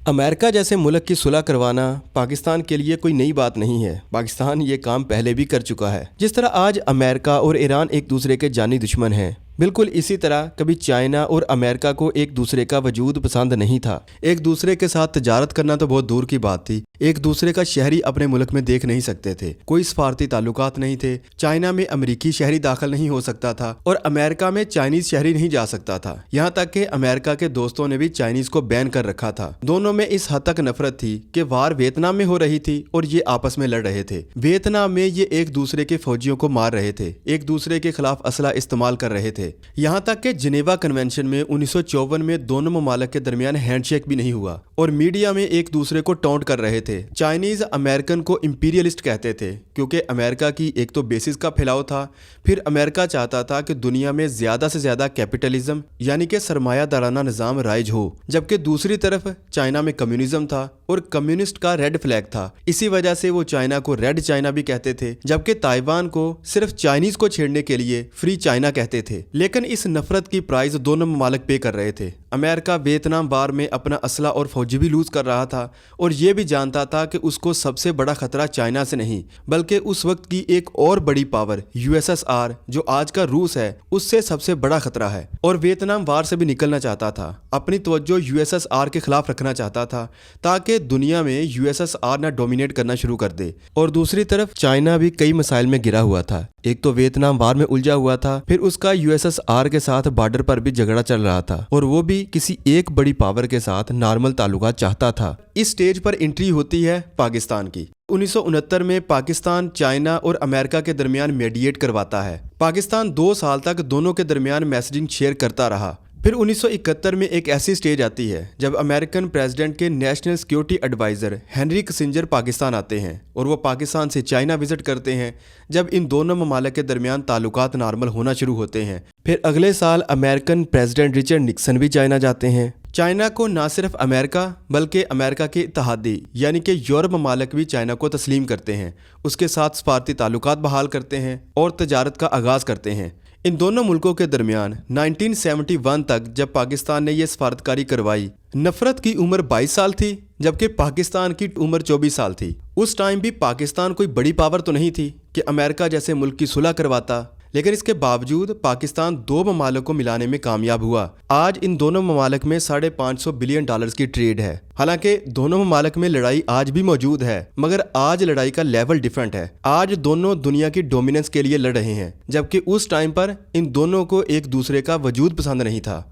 America जैसे मुल्क की सुलह करवाना पाकिस्तान के लिए कोई नई बात नहीं है। पाकिस्तान ये काम पहले भी कर चुका है। जिस तरह आज अमेरिका और ईरान एक दूसरे के जानी दुश्मन हैं, बिल्कुल इसी तरह कभी चाइना और अमेरिका को एक दूसरे का वजूद पसंद नहीं था। एक दूसरे के साथ तजारत करना तो बहुत दूर की बात थी। एक दूसरे का शहरी अपने मुल्क में देख नहीं सकते थे। कोई सफारती ताल्लुकात नहीं थे। चाइना में अमेरिकी शहरी दाखिल नहीं हो सकता था और अमेरिका में चाइनीज शहरी नहीं जा सकता था। यहाँ तक कि अमेरिका के दोस्तों ने भी चाइनीज को बैन कर रखा था। दोनों में इस हद तक नफरत थी कि वार वियतनाम में हो रही थी और ये आपस में लड़ रहे थे। वियतनाम में ये एक दूसरे के फौजियों को मार रहे थे, एक दूसरे के खिलाफ असला इस्तेमाल कर रहे थे। यहाँ तक कि जिनेवा कन्वेंशन में 1954 में दोनों ममालिक के दरमियान हैंडशेक भी नहीं हुआ और मीडिया में एक दूसरे को टॉन्ट कर रहे थे। चाइनीज अमेरिकन को इंपीरियलिस्ट कहते थे क्योंकि अमेरिका की एक तो बेसिस का फैलाव था, फिर अमेरिका चाहता था कि दुनिया में ज्यादा से ज्यादा कैपिटलिज्म यानी कि सरमायादाराना निज़ाम राइज हो, जबकि दूसरी तरफ चाइना में कम्युनिज्म था और कम्युनिस्ट का रेड फ्लैग था। इसी वजह से वो चाइना को रेड चाइना भी कहते थे, जबकि ताइवान को सिर्फ चाइनीज को छेड़ने के लिए फ्री चाइना कहते थे। लेकिन इस नफरत की प्राइस दोनों ममालिक पे कर रहे थे। अमेरिका वियतनाम वार में अपना असला और फौजी भी लूज कर रहा था और ये भी जानता था कि उसको सबसे बड़ा खतरा चाइना से नहीं बल्कि उस वक्त की एक और बड़ी पावर यूएसएसआर जो आज का रूस है उससे सबसे बड़ा खतरा है। और वियतनाम वार से भी निकलना चाहता था, अपनी तवज्जो यूएसएसआर के खिलाफ रखना चाहता था ताकि दुनिया में यूएसएसआर ना डोमिनेट करना शुरू कर दे। और दूसरी तरफ चाइना भी कई मसाइल में गिरा हुआ था। एक तो वियतनाम वार में उलझा हुआ था, फिर उसका यूएसएसआर के साथ बॉर्डर पर भी झगड़ा चल रहा था और वो भी किसी एक बड़ी पावर के साथ नॉर्मल ताल्लुकात चाहता था। इस स्टेज पर एंट्री होती है पाकिस्तान की। 1969 में पाकिस्तान चाइना और अमेरिका के दरमियान मीडिएट करवाता है। पाकिस्तान 2 साल तक दोनों के दरमियान मैसेजिंग शेयर करता रहा। फिर 1971 में एक ऐसी स्टेज आती है जब अमेरिकन प्रेसिडेंट के national security adviser Henry Kissinger Pakistan आते हैं और वो पाकिस्तान से चाइना विजिट करते हैं। जब इन दोनों ममालिक के दरमियान ताल्लुकात नॉर्मल होना शुरू होते हैं। फिर अगले साल अमेरिकन प्रेसिडेंट रिचर्ड निक्सन भी चाइना जाते हैं। चाइना को ना सिर्फ अमेरिका बल्कि अमेरिका के इत्तेहादी यानी कि यूरोप ममालिक भी चाइना को तस्लीम करते हैं, उसके साथ सफारती ताल्लुकात बहाल करते हैं और तजारत का आगाज़ करते हैं। इन दोनों मुल्कों के दरमियान 1971 तक जब पाकिस्तान ने यह सफारतकारी करवाई, नफरत की उम्र 22 साल थी जबकि पाकिस्तान की उम्र 24 साल थी। उस टाइम भी पाकिस्तान कोई बड़ी पावर तो नहीं थी कि अमेरिका जैसे मुल्क की सुलह करवाता, लेकिन इसके बावजूद पाकिस्तान 2 ममालिक को मिलाने में कामयाब हुआ। आज इन दोनों ममालिक में $550 बिलियन की ट्रेड है। हालांकि दोनों ममालिक में लड़ाई आज भी मौजूद है, मगर आज लड़ाई का लेवल डिफरेंट है। आज दोनों दुनिया की डोमिनेंस के लिए लड़ रहे हैं, जबकि उस टाइम पर इन दोनों को एक दूसरे का वजूद पसंद नहीं था।